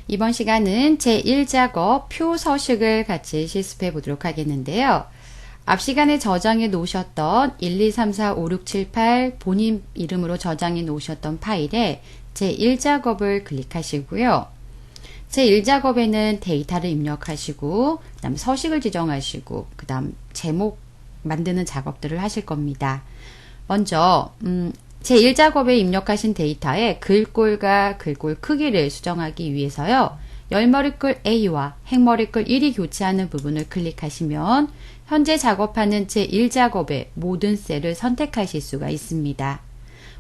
이번 시간은 제1작업 표 서식을 같이 실습해 보도록 하겠는데요. 앞 시간에 저장해 놓으셨던 1, 2, 3, 4, 5, 6, 7, 8 본인 이름으로 저장해 놓으셨던 파일에 제1작업을 클릭하시고요. 제1작업에는 데이터를 입력하시고 그 다음 서식을 지정하시고 그 다음 제목 만드는 작업들을 하실 겁니다. 먼저 제1작업에 입력하신 데이터의 글꼴과 글꼴 크기를 수정하기 위해서요. 열머리글 A와 행머리글 1이 교차하는 부분을 클릭하시면 현재 작업하는 제1작업의 모든 셀을 선택하실 수가 있습니다.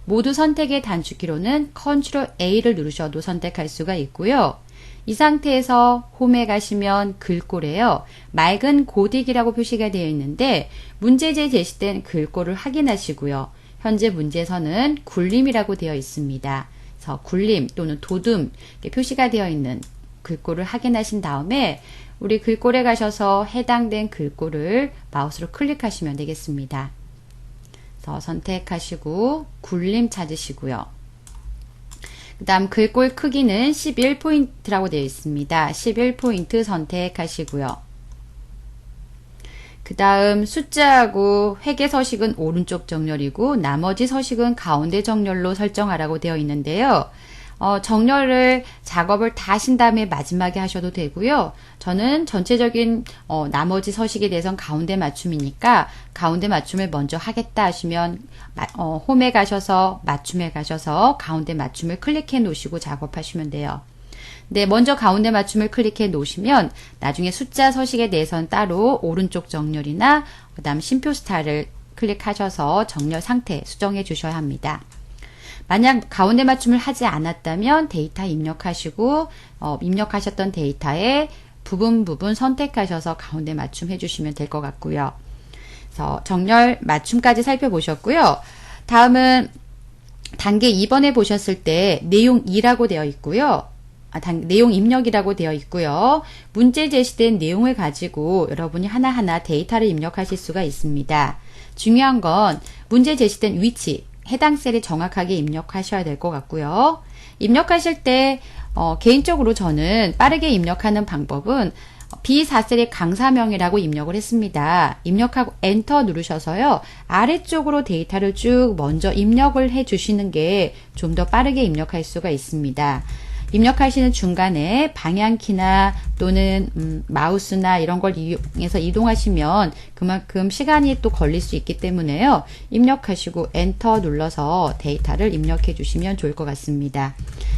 모두 선택의 단축키로는 Ctrl A를 누르셔도 선택할 수가 있고요. 이 상태에서 홈에 가시면 글꼴에요. 맑은 고딕이라고 표시가 되어 있는데 문제지에 제시된 글꼴을 확인하시고요. 현재 문제에서는 굴림이라고 되어 있습니다. 그래서 굴림 또는 도둠 이렇게 표시가 되어 있는 글꼴을 확인하신 다음에 우리 글꼴에 가셔서 해당된 글꼴을 마우스로 클릭하시면 되겠습니다. 그래서 선택하시고 굴림 찾으시고요. 그 다음 글꼴 크기는 11포인트라고 되어 있습니다. 11포인트 선택하시고요. 그 다음 숫자하고 회계 서식은 오른쪽 정렬이고 나머지 서식은 가운데 정렬로 설정하라고 되어 있는데요. 정렬을 작업을 다 하신 다음에 마지막에 하셔도 되고요. 저는 전체적인 나머지 서식에 대해서는 가운데 맞춤이니까 가운데 맞춤을 먼저 하겠다 하시면 홈에 가셔서 맞춤에 가셔서 가운데 맞춤을 클릭해 놓으시고 작업하시면 돼요. 네, 먼저 가운데 맞춤을 클릭해 놓으시면 나중에 숫자 서식에 대해서는 따로 오른쪽 정렬이나 그 다음 심표 스타일을 클릭하셔서 정렬 상태 수정해 주셔야 합니다. 만약 가운데 맞춤을 하지 않았다면 데이터 입력하시고 입력하셨던 데이터에 부분 선택하셔서 가운데 맞춤 해주시면 될 것 같고요. 그래서 정렬 맞춤까지 살펴보셨고요. 다음은 단계 2번에 보셨을 때 내용 2라고 되어 있고요. 내용 입력이라고 되어 있고요. 문제 제시된 내용을 가지고 여러분이 하나하나 데이터를 입력하실 수가 있습니다. 중요한 건 문제 제시된 위치, 해당 셀에 정확하게 입력하셔야 될 것 같고요. 입력하실 때 개인적으로 저는 빠르게 입력하는 방법은 B4셀의 강사명이라고 입력을 했습니다. 입력하고 엔터 누르셔서요. 아래쪽으로 데이터를 쭉 먼저 입력을 해 주시는 게 좀 더 빠르게 입력할 수가 있습니다. 입력하시는 중간에 방향키나 또는 마우스나 이런 걸 이용해서 이동하시면 그만큼 시간이 또 걸릴 수 있기 때문에요. 입력하시고 엔터 눌러서 데이터를 입력해 주시면 좋을 것 같습니다.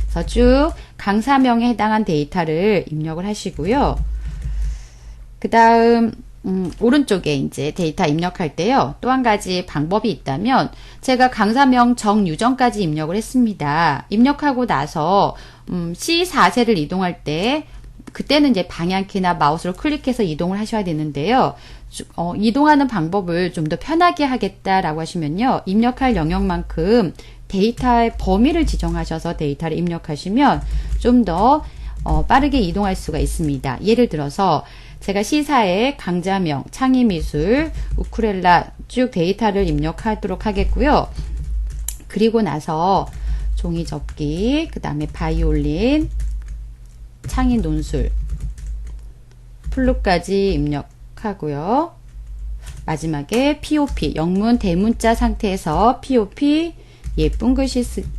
그래서 쭉 강사명에 해당한 데이터를 입력을 하시고요. 그 다음 오른쪽에 이제 데이터 입력할 때요. 또 한 가지 방법이 있다면 제가 강사명 정유정까지 입력을 했습니다. 입력하고 나서 C4셀을 이동할 때 그때는 이제 방향키나 마우스로 클릭해서 이동을 하셔야 되는데요. 이동하는 방법을 좀 더 편하게 하겠다라고 하시면요. 입력할 영역만큼 데이터의 범위를 지정하셔서 데이터를 입력하시면 좀 더 빠르게 이동할 수가 있습니다. 예를 들어서 제가 시사의 강자명, 창의미술, 우쿨렐라 쭉 데이터를 입력하도록 하겠고요. 그리고 나서 종이접기, 그 다음에 바이올린, 창의논술, 플룻까지 입력하고요. 마지막에 POP, 영문 대문자 상태에서 POP, 예쁜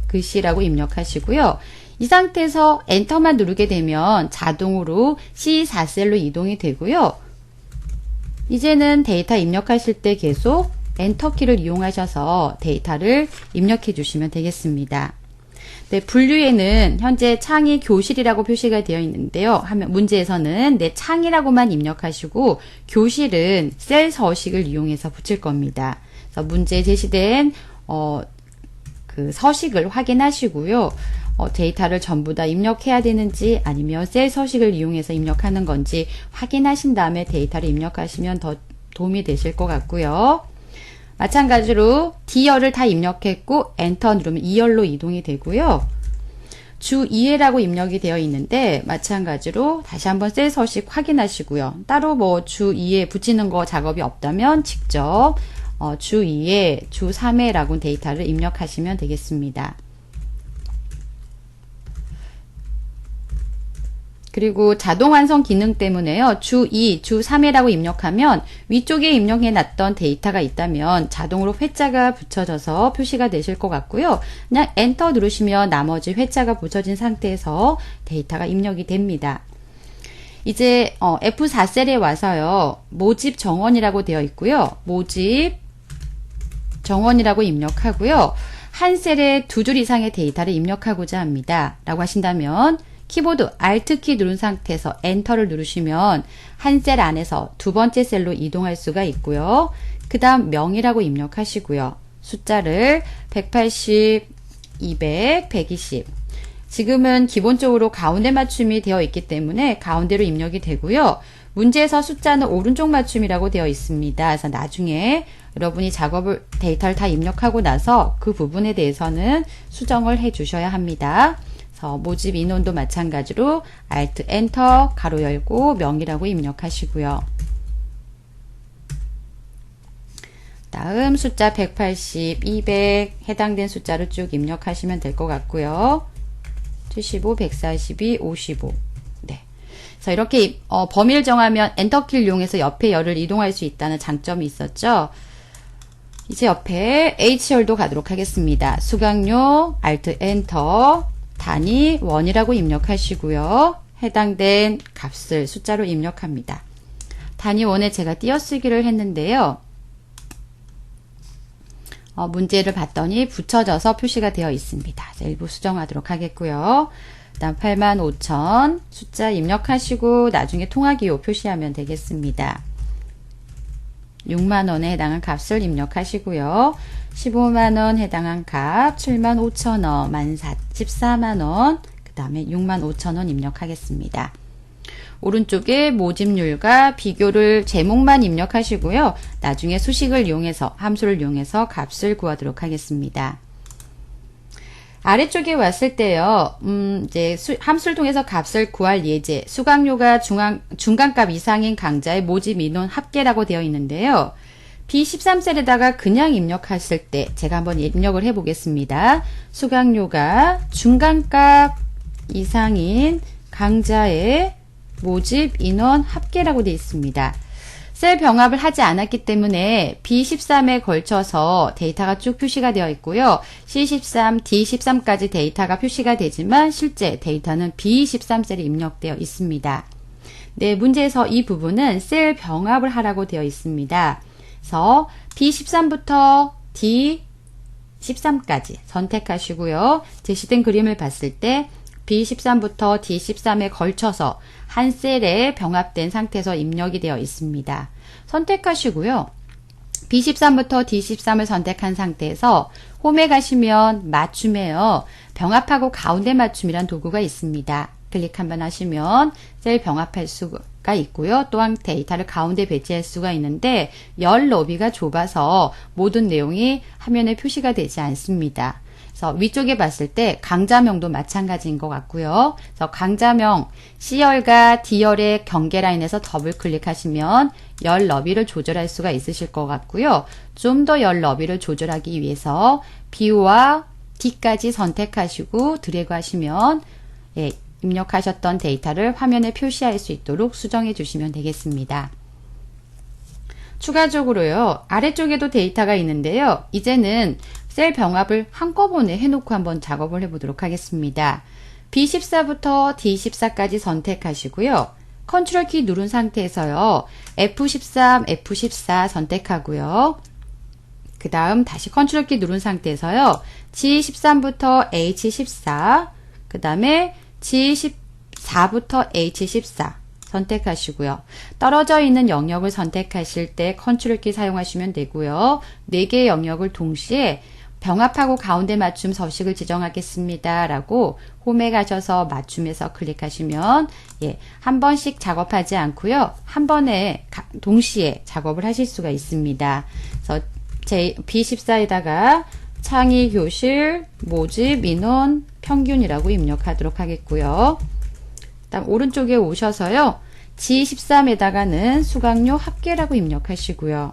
글씨라고 입력하시고요. 이 상태에서 엔터만 누르게 되면 자동으로 C4셀로 이동이 되고요. 이제는 데이터 입력하실 때 계속 엔터키를 이용하셔서 데이터를 입력해 주시면 되겠습니다. 네, 분류에는 현재 창의 교실이라고 표시가 되어 있는데요. 문제에서는 내 창의라고만 입력하시고 교실은 셀 서식을 이용해서 붙일 겁니다. 그래서 문제에 제시된 그 서식을 확인하시고요. 데이터를 전부 다 입력해야 되는지 아니면 셀 서식을 이용해서 입력하는 건지 확인하신 다음에 데이터를 입력하시면 더 도움이 되실 것 같고요. 마찬가지로 D열을 다 입력했고 엔터 누르면 E열로 이동이 되고요. 주 2회라고 입력이 되어 있는데 마찬가지로 다시 한번 셀 서식 확인하시고요. 따로 뭐 주 2회 붙이는 거 작업이 없다면 직접 주 2회, 주 3회라고 데이터를 입력하시면 되겠습니다. 그리고 자동 완성 기능 때문에요. 주 2, 주 3회라고 입력하면 위쪽에 입력해 놨던 데이터가 있다면 자동으로 회자가 붙여져서 표시가 되실 것 같고요. 그냥 엔터 누르시면 나머지 회자가 붙여진 상태에서 데이터가 입력이 됩니다. 이제 F4셀에 와서요. 모집 정원이라고 되어 있고요. 모집 정원이라고 입력하고요. 한 셀에 2줄 이상의 데이터를 입력하고자 합니다. 라고 하신다면 키보드 Alt키 누른 상태에서 엔터를 누르시면 한 셀 안에서 두 번째 셀로 이동할 수가 있고요. 그 다음 명이라고 입력하시고요. 숫자를 180, 200, 120. 지금은 기본적으로 가운데 맞춤이 되어 있기 때문에 가운데로 입력이 되고요. 문제에서 숫자는 오른쪽 맞춤이라고 되어 있습니다. 그래서 나중에 여러분이 데이터를 다 입력하고 나서 그 부분에 대해서는 수정을 해 주셔야 합니다. 그래서 모집 인원도 마찬가지로 Alt 엔터 가로 열고 명이라고 입력하시고요. 다음 숫자 180, 200 해당된 숫자를 쭉 입력하시면 될 것 같고요. 75, 142, 55. 네. 그래서 이렇게 범위를 정하면 엔터키를 이용해서 옆에 열을 이동할 수 있다는 장점이 있었죠. 이제 옆에 H열도 가도록 하겠습니다. 수강료 Alt 엔터 단위 1이라고 입력하시고요. 해당된 값을 숫자로 입력합니다. 단위 1에 제가 띄어쓰기를 했는데요. 문제를 봤더니 붙여져서 표시가 되어 있습니다. 일부 수정하도록 하겠고요. 다음 85,000 숫자 입력하시고 나중에 통화기호 표시하면 되겠습니다. 6만원에 해당한 값을 입력하시고요. 15만원 해당한 값 75,000원, 14만원, 그 다음에 65,000원 입력하겠습니다. 오른쪽에 모집률과 비교를 제목만 입력하시고요. 나중에 수식을 이용해서 함수를 이용해서 값을 구하도록 하겠습니다. 아래쪽에 왔을 때요. 이제 함수를 통해서 값을 구할 예제, 수강료가 중간값 이상인 강좌의 모집 인원 합계라고 되어 있는데요. B13셀에다가 그냥 입력했을 때 제가 한번 입력을 해 보겠습니다. 수강료가 중간값 이상인 강좌의 모집 인원 합계라고 되어 있습니다. 셀 병합을 하지 않았기 때문에 B13에 걸쳐서 데이터가 쭉 표시가 되어 있고요. C13, D13까지 데이터가 표시가 되지만 실제 데이터는 B13셀에 입력되어 있습니다. 네, 문제에서 이 부분은 셀 병합을 하라고 되어 있습니다. 그래서 B13부터 D13까지 선택하시고요. 제시된 그림을 봤을 때 B13부터 D13에 걸쳐서 한 셀에 병합된 상태에서 입력이 되어 있습니다. 선택하시고요. B13부터 D13을 선택한 상태에서 홈에 가시면 맞춤에요. 병합하고 가운데 맞춤이란 도구가 있습니다. 클릭 한번 하시면 셀 병합할 수가 있고요. 또한 데이터를 가운데 배치할 수가 있는데 열 너비가 좁아서 모든 내용이 화면에 표시가 되지 않습니다. 그래서 위쪽에 봤을 때 강좌명도 마찬가지인 것 같고요. 그래서 강좌명 C열과 D열의 경계 라인에서 더블 클릭하시면 열 너비를 조절할 수가 있으실 것 같고요. 좀 더 열 너비를 조절하기 위해서 B와 D까지 선택하시고 드래그 하시면 입력하셨던 데이터를 화면에 표시할 수 있도록 수정해 주시면 되겠습니다. 추가적으로요. 아래쪽에도 데이터가 있는데요. 이제는 셀 병합을 한꺼번에 해놓고 한번 작업을 해보도록 하겠습니다. B14부터 D14까지 선택하시고요. 컨트롤 키 누른 상태에서요. F13, F14 선택하고요. 그 다음 다시 컨트롤 키 누른 상태에서요. G13부터 H14, 그 다음에 G14부터 H14 선택하시고요. 떨어져 있는 영역을 선택하실 때 컨트롤 키 사용하시면 되고요. 4개의 영역을 동시에 병합하고 가운데 맞춤 서식을 지정하겠습니다. 라고 홈에 가셔서 맞춤에서 클릭하시면 한 번씩 작업하지 않고요. 한 번에 동시에 작업을 하실 수가 있습니다. 그래서 B14에다가 창의 교실 모집 인원 평균이라고 입력하도록 하겠고요. 다음 오른쪽에 오셔서요. G13에다가는 수강료 합계라고 입력하시고요.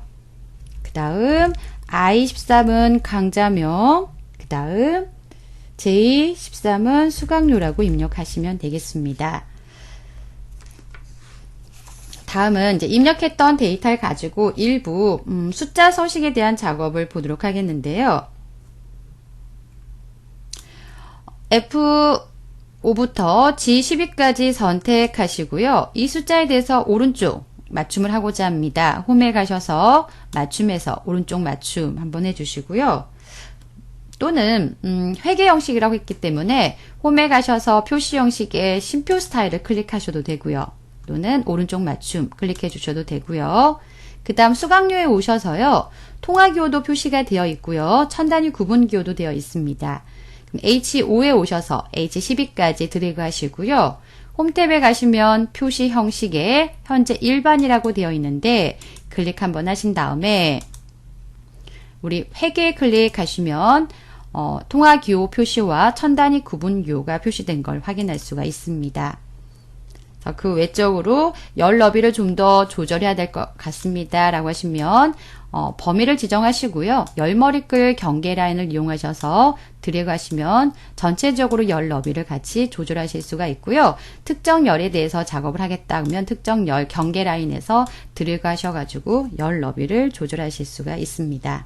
그 다음 I13은 강좌명, 그 다음 J13은 수강료라고 입력하시면 되겠습니다. 다음은 이제 입력했던 데이터를 가지고 일부 숫자 서식에 대한 작업을 보도록 하겠는데요. F5부터 G12까지 선택하시고요. 이 숫자에 대해서 오른쪽 맞춤을 하고자 합니다. 홈에 가셔서 맞춤에서 오른쪽 맞춤 한번 해주시고요. 또는 회계 형식이라고 했기 때문에 홈에 가셔서 표시 형식의 심표 스타일을 클릭하셔도 되고요. 또는 오른쪽 맞춤 클릭해 주셔도 되고요. 그 다음 수강료에 오셔서요. 통화기호도 표시가 되어 있고요. 천단위 구분기호도 되어 있습니다. H5에 오셔서 H12까지 드래그 하시고요. 홈탭에 가시면 표시 형식에 현재 일반이라고 되어 있는데 클릭 한번 하신 다음에 우리 회계 클릭하시면 통화기호 표시와 천단위 구분기호가 표시된 걸 확인할 수가 있습니다. 그 외적으로 열 너비를 좀 더 조절해야 될 것 같습니다. 라고 하시면 범위를 지정하시고요. 열머리글 경계 라인을 이용하셔서 드래그 하시면 전체적으로 열 너비를 같이 조절하실 수가 있고요. 특정 열에 대해서 작업을 하겠다 그러면 특정 열 경계 라인에서 드래그 하셔가지고 열 너비를 조절하실 수가 있습니다.